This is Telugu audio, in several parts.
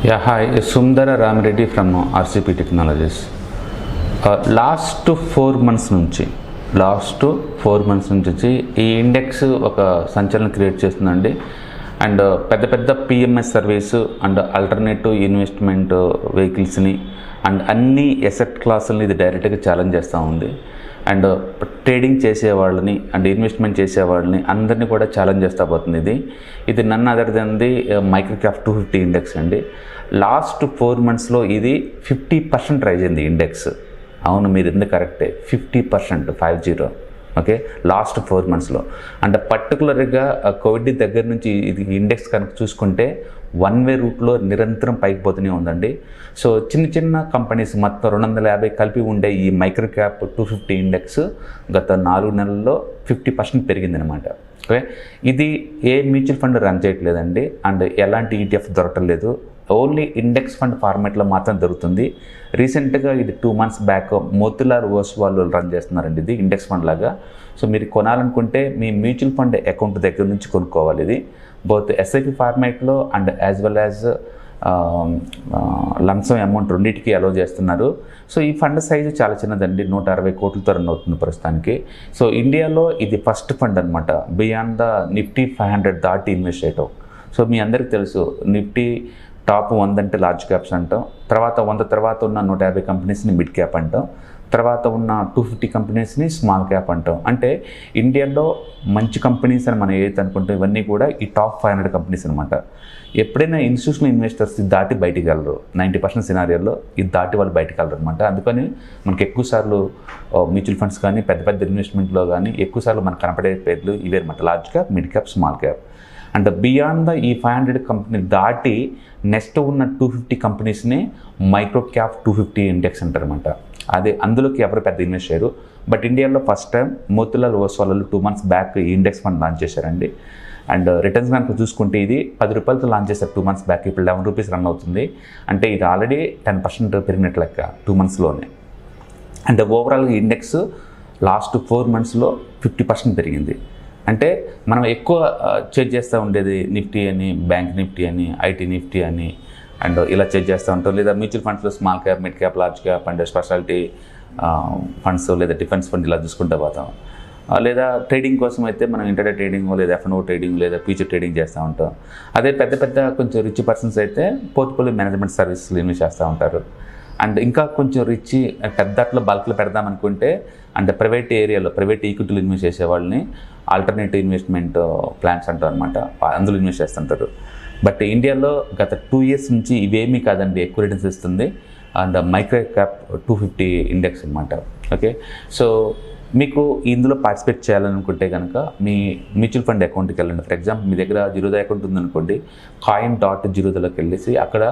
Yeah, hi, Sundara Rami Reddy from RCP Technologies. Last 4 months నుంచి ఈ ఇండెక్స్ ఒక సంచలనం క్రియేట్ చేస్తుందండి. అండ్ పెద్ద పెద్ద PMS service and alternative investment వెహికల్స్ని అండ్ అన్ని ఎసెట్ క్లాసులని ఇది డైరెక్ట్గా ఛాలెంజ్ చేస్తూ ఉంది. అండ్ ట్రేడింగ్ చేసేవాళ్ళని అండ్ ఇన్వెస్ట్మెంట్ చేసేవాళ్ళని అందరినీ కూడా ఛాలెంజ్ చేస్తూ పోతుంది. ఇది నన్ను other than the micro cap 250 index అండి. లాస్ట్ 4 monthsలో ఇది 50% రైజ్ అయింది ఇండెక్స్. అవును, మీరు ఎందుకు కరెక్టే, 50%, 50. Okay, last 4 monthsలో. అండ్ పర్టికులర్గా కోవిడ్ దగ్గర నుంచి ఇది ఇండెక్స్ కనుక చూసుకుంటే 1 way రూట్లో నిరంతరం పైకి పోతూనే ఉందండి. సో చిన్న చిన్న కంపెనీస్ మొత్తం 250 కలిపి ఉండే ఈ మైక్రో క్యాప్ 250 ఇండెక్స్ గత 4 నెలల్లో 50% పెరిగిందనమాట. ఓకే, ఇది ఏ మ్యూచువల్ ఫండ్ రన్ చేయట్లేదండి అండ్ ఎలాంటి ఈటీఎఫ్ దొరకలేదు, ఓన్లీ ఇండెక్స్ ఫండ్ ఫార్మాట్లో మాత్రం దొరుకుతుంది. రీసెంట్గా ఇది 2 months బ్యాక్ మోతిలాల్ ఓస్వాల్ వాళ్ళు రన్ చేస్తున్నారండి ఇది ఇండెక్స్ ఫండ్ లాగా. సో మీరు కొనాలనుకుంటే మీ మ్యూచువల్ ఫండ్ అకౌంట్ దగ్గర నుంచి కొనుక్కోవాలి. ఇది బోత్ ఎస్ఐపి ఫార్మాట్లో and as well as lump sum amount రెండింటికి అలో చేస్తున్నారు. సో ఈ ఫండ్ సైజు చాలా చిన్నదండి, 160 కోట్లతో రన్ అవుతుంది ప్రస్తుతానికి. సో ఇండియాలో ఇది ఫస్ట్ ఫండ్ అనమాట బియాండ్ ద నిఫ్టీ 500 దాటి ఇన్వెస్ట్ చేయటం. సో మీ అందరికీ తెలుసు, నిఫ్టీ టాప్ 100 అంటే లార్జ్ క్యాప్స్ అంటాం, తర్వాత 100 తర్వాత ఉన్న 150 కంపెనీస్ని మిడ్ క్యాప్ అంటాం, తర్వాత ఉన్న 250 కంపెనీస్ని స్మాల్ క్యాప్ అంటాం. అంటే ఇండియాలో మంచి కంపెనీస్ అని మనం ఏదైతే అనుకుంటాం ఇవన్నీ కూడా ఈ టాప్ 500 కంపెనీస్ అనమాట. ఎప్పుడైనా ఇన్స్టిట్యూషనల్ ఇన్వెస్టర్స్ ఇది దాటి బయటికి వెళ్ళరు, 90% సినారియోలో ఇది దాటి వాళ్ళు బయటికి వెళ్ళరు అనమాట. అందుకని మనకి ఎక్కువసార్లు మ్యూచువల్ ఫండ్స్ కానీ పెద్ద పెద్ద ఇన్వెస్ట్మెంట్లో కానీ ఎక్కువసార్లు మనకు కనపడే పేర్లు ఇవే అనమాట, large cap, mid cap, small cap. And beyond the ఈ 500 కంపెనీ దాటి నెక్స్ట్ ఉన్న 250 కంపెనీస్ని మైక్రో క్యాప్ 250 ఇండెక్స్ అంటారనమాట. అదే అందులోకి ఎవరు పెద్ద ఇన్వెస్ట్ చేయరు. బట్ ఇండియాలో first time Motilal Oswal 2 months back ఈ ఇండెక్స్ ఫండ్ లాంచ్ చేశారండి. అండ్ రిటర్న్స్ కనుక చూసుకుంటే ఇది 10 రూపాయలతో లాంచ్ చేశారు 2 months బ్యాక్, ఇప్పుడు 11 రూపీస్ రన్ అవుతుంది. అంటే ఇది ఆల్రెడీ 10% పెరిగినట్లు లెక్క 2 monthsలోనే. అండ్ ఓవరాల్గా ఇండెక్స్ లాస్ట్ 4 monthsలో 50% పెరిగింది. అంటే మనం ఎక్కువ చెక్ చేస్తూ ఉండేది నిఫ్టీ అని, బ్యాంక్ నిఫ్టీ అని, ఐటీ నిఫ్టీ అని అండ్ ఇలా చెక్ చేస్తూ ఉంటాం. లేదా మ్యూచువల్ ఫండ్స్లో small cap, mid cap, large cap and speciality funds లేదా డిఫెన్స్ ఫండ్ ఇలా చూసుకుంటూ పోతాం. లేదా ట్రేడింగ్ కోసం అయితే మనం ఇంటర్డే ట్రేడింగ్ లేదా ఎఫ్ఎన్ఓ ట్రేడింగ్ లేదా ఫ్యూచర్ ట్రేడింగ్ చేస్తూ ఉంటాం. అదే పెద్ద పెద్ద కొంచెం రిచ్ పర్సన్స్ అయితే పోర్ట్ఫోలియో మేనేజ్మెంట్ సర్వీసులు ఇన్వెస్ట్ చేస్తూ ఉంటారు. అండ్ ఇంకా కొంచెం రిచ్ పెద్దట్లో బల్క్లో పెడదాం అనుకుంటే అండ్ ప్రైవేట్ ఏరియాలో ప్రైవేట్ ఈక్విటీలు ఇన్వెస్ట్ చేసే వాళ్ళని ఆల్టర్నేటివ్ ఇన్వెస్ట్మెంట్ ప్లాన్స్ అంటారు అనమాట, అందులో ఇన్వెస్ట్ చేస్తుంటారు. బట్ ఇండియాలో గత 2 years నుంచి ఇవేమీ కాదండి ఎక్కువ రిటర్న్స్ ఇస్తుంది అండ్ మైక్రో క్యాప్ 250 ఇండెక్స్ అనమాట. ఓకే, సో మీకు ఇందులో పార్టిసిపేట్ చేయాలనుకుంటే కనుక మీ మ్యూచువల్ ఫండ్ అకౌంట్కి వెళ్ళండి. ఫర్ ఎగ్జాంపుల్ మీ దగ్గర జిరోదా అకౌంట్ ఉందనుకోండి, coin.zerodhaలోకి వెళ్ళేసి అక్కడ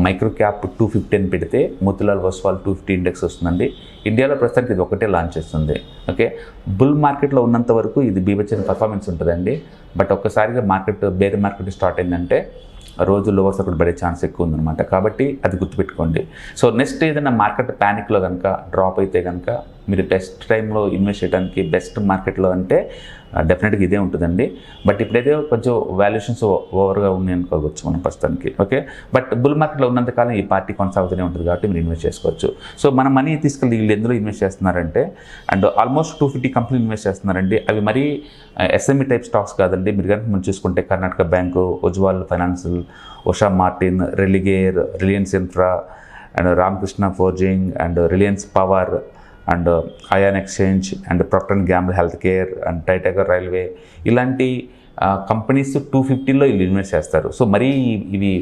మైక్రో క్యాప్ 250 అని పెడితే మోతిలాల్ ఓస్వాల్ 250 ఇండెక్స్ వస్తుందండి. ఇండియాలో ప్రస్తుతానికి ఇది ఒకటే లాంచ్ చేస్తుంది. ఓకే, బుల్ మార్కెట్లో ఉన్నంత వరకు ఇది బీభత్సమైన పర్ఫార్మెన్స్ ఉంటుందండి. బట్ ఒక్కసారిగా బేర్ మార్కెట్ స్టార్ట్ అయిందంటే రోజు లోవర్స్ అక్కడ పడే ఛాన్స్ ఎక్కువ ఉందన్నమాట. కాబట్టి అది గుర్తుపెట్టుకోండి. సో నెక్స్ట్ ఏదైనా మార్కెట్ ప్యానిక్లో కనుక డ్రాప్ అయితే కనుక మీరు బెస్ట్ టైంలో ఇన్వెస్ట్ చేయడానికి బెస్ట్ మార్కెట్లో అంటే డెఫినెట్గా ఇదే ఉంటుందండి. బట్ ఇప్పుడైతే కొంచెం వాల్యుయేషన్స్ ఓవర్గా ఉన్నాయి అనుకోవచ్చు మనం ప్రస్తుతానికి. ఓకే, బట్ బుల్ మార్కెట్లో ఉన్నంతకాలం ఈ పార్టీ కొనసాగుతూనే ఉంటుంది కాబట్టి మీరు ఇన్వెస్ట్ చేసుకోవచ్చు. సో మన మనీ తీసుకెళ్ళి వీళ్ళు ఎందులో ఇన్వెస్ట్ చేస్తున్నారంటే అండ్ ఆల్మోస్ట్ 250 కంపెనీలు ఇన్వెస్ట్ చేస్తున్నారండి. అవి మరీ ఎస్ఎంఈ టైప్ స్టాక్స్ కాదండి. మీరు కనుక మనం చూసుకుంటే Karnataka bank, Ujjwal financial, Usha Martin, Religare, Reliance Infra and Ramakrishna Forging and Reliance Power and Ion Exchange and Procter and Gamble health care and Titagarh Railway ఇలాంటి కంపెనీస్ 250లో వీళ్ళు ఇన్వెస్ట్ చేస్తారు. సో మరీ ఇవి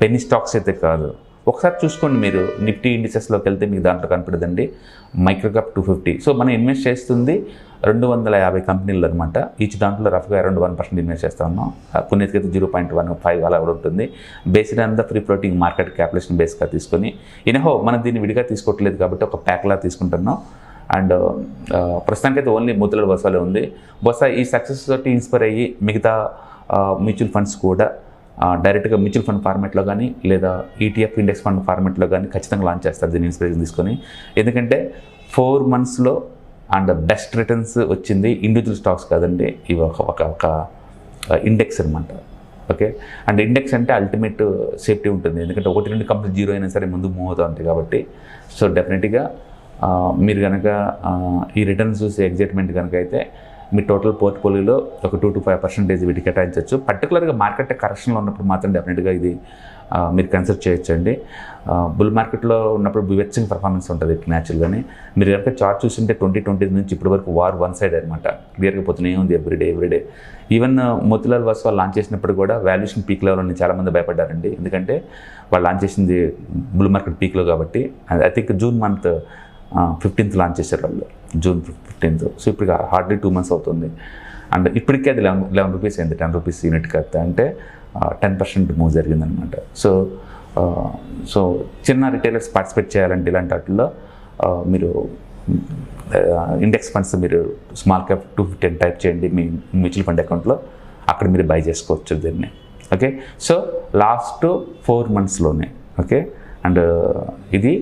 పెన్నీ స్టాక్స్ అయితే కాదు. ఒకసారి చూసుకోండి, మీరు నిఫ్టీ ఇండిసెస్లోకి వెళ్తే మీకు దాంట్లో కనపడదండి మైక్రో క్యాప్ 250. సో మనం ఇన్వెస్ట్ చేస్తుంది 250 కంపెనీలు అనమాట. ఈచ్ దాంట్లో రఫ్గా అరౌండ్ 1% ఇన్వెస్ట్ చేస్తూ ఉన్నాం. కొన్నిటికైతే 0.15 అలా కూడా ఉంటుంది. Based on the free floating market capitalisation బేస్గా తీసుకొని ఇనహో మనం దీన్ని విడిగా తీసుకోవట్లేదు కాబట్టి ఒక ప్యాక్లా తీసుకుంటున్నాం. అండ్ ప్రస్తుతానికైతే ఓన్లీ మోతిలాల్ ఓస్వాలే ఉంది. బహుశా ఈ సక్సెస్ తోటి ఇన్స్పైర్ అయ్యి మిగతా మ్యూచువల్ ఫండ్స్ కూడా డైరెక్ట్గా మ్యూచువల్ ఫండ్ ఫార్మాట్లో కానీ లేదా ఈటీఎఫ్ ఇండెక్స్ ఫండ్ ఫార్మాట్లో కానీ ఖచ్చితంగా లాంచ్ చేస్తారు దీన్ని ఇన్స్పిరేషన్ తీసుకొని. ఎందుకంటే 4 monthsలో అండ్ బెస్ట్ రిటర్న్స్ వచ్చింది ఇండివిజువల్ స్టాక్స్ కాదండి, ఇవి ఒక ఇండెక్స్ అనమాట. ఓకే. అండ్ ఇండెక్స్ అంటే అల్టిమేట్ సేఫ్టీ ఉంటుంది, ఎందుకంటే 1-2 కంపెనీ జీరో అయినా సరే ముందు మూవ్ అవుతూ ఉంటాయి కాబట్టి. సో డెఫినెట్గా మీరు కనుక ఈ రిటర్న్స్ చూసి ఎగ్జైట్మెంట్ కనుక అయితే మీ టోటల్ పోర్ట్ఫోలియోలో ఒక 2-5% వీటికి కేటాయించవచ్చు. పర్టికులర్గా మార్కెట్ కరెక్షన్లో ఉన్నప్పుడు మాత్రం డెఫినెట్గా ఇది మీరు కన్సిడర్ చేయొచ్చండి. బుల్ మార్కెట్లో ఉన్నప్పుడు బివెచ్చింగ్ పర్ఫార్మెన్స్ ఉంటుంది న్యాచురల్గానే. మీరు కనుక చార్ట్ చూసింటే 2020 నుంచి ఇప్పటి వరకు వార్ వన్ సైడ్ అనమాట, క్లియర్గా పోతూనే ఉంది ఎవ్రీడే. ఈవెన్ మోతిలాల్ వాళ్ళు లాంచ్ చేసినప్పుడు కూడా వాల్యుయేషన్ పీక్ లెవెల్ అని చాలామంది భయపడ్డారండి, ఎందుకంటే వాళ్ళు లాంచ్ చేసింది బుల్ మార్కెట్ పీక్లో కాబట్టి. I think June month 15th launch చేశారు వాళ్ళు, జూన్ 15th. సో ఇప్పుడు హార్డ్లీ 2 months అవుతుంది. అండ్ ఇప్పటికే అది 11 రూపీస్ అయింది, 10 రూపీస్ యూనిట్ కత్త అంటే 10% మూవ్ జరిగిందనమాట. సో చిన్న రిటైలర్స్ పార్టిసిపేట్ చేయాలంటే ఇలాంటి వాటిల్లో మీరు ఇండెక్స్ ఫండ్స్ మీరు స్మాల్ క్యాప్ 250 టైప్ చేయండి మీ మ్యూచువల్ ఫండ్ అకౌంట్లో, అక్కడ మీరు బై చేసుకోవచ్చు దీన్ని. ఓకే. సో లాస్ట్ 4 monthsలోనే ఓకే. అండ్ ఇది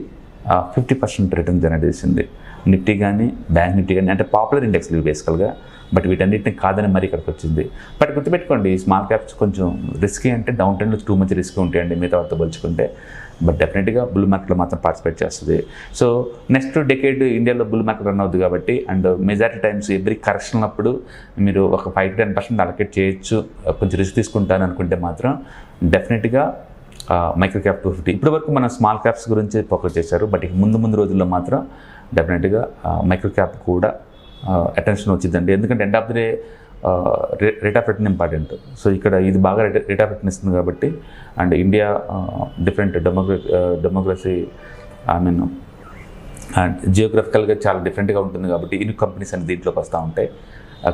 50% రిటర్న్ జనరేట్ చేసింది. నిఫ్టీ కానీ బ్యాంక్ నిఫ్టీ కానీ అంటే పాపులర్ ఇండెక్స్లు ఇవి బేసికల్గా, బట్ వీటన్నిటిని కాదని మరి ఇక్కడికి వచ్చింది. బట్ గుర్తుపెట్టుకోండి, స్మాల్ క్యాప్స్ కొంచెం రిస్కీ, అంటే డౌన్ ట్రెండ్లో టూ మచ్ రిస్క్ ఉంటాయండి మిగతా వాటితో పోల్చుకుంటే. బట్ డెఫినెట్గా బుల్ మార్కెట్లో మాత్రం పార్టిసిపేట్ చేస్తుంది. సో నెక్స్ట్ డెకేడ్ ఇండియాలో బుల్ మార్కెట్ రన్ అవుతుంది కాబట్టి, and majority times every correction అప్పుడు మీరు ఒక 5-10% అలొకేట్ చేయొచ్చు. కొంచెం రిస్క్ తీసుకుంటాను అనుకుంటే మాత్రం డెఫినెట్గా మైక్రో క్యాప్ 250. ఇప్పటి వరకు మన స్మాల్ క్యాప్స్ గురించి ఫోకస్ చేశారు, బట్ ఇక ముందు రోజుల్లో మాత్రం డెఫినెట్గా మైక్రో క్యాప్ కూడా అటెన్షన్ వచ్చిందండి. ఎందుకంటే end of the day rate of return important. So ఇక్కడ ఇది బాగా రేట్ ఆఫ్ రిటర్న్ ఇస్తుంది కాబట్టి, అండ్ ఇండియా డిఫరెంట్ డెమోక్రసీ జియోగ్రఫికల్గా చాలా డిఫరెంట్గా ఉంటుంది కాబట్టి ఇన్ని కంపెనీస్ అన్ని దీంట్లోకి వస్తూ ఉంటాయి.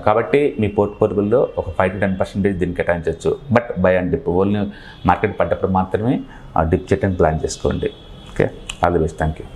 కాబట్టి మీ పోర్ట్ఫోలియోలో ఒక 5-10% దీన్ని కేటాయించవచ్చు. But by and dip, only market పడ్డప్పుడు మాత్రమే డిప్ చేయడానికి ప్లాన్ చేసుకోండి. Okay. All the best. Thank you.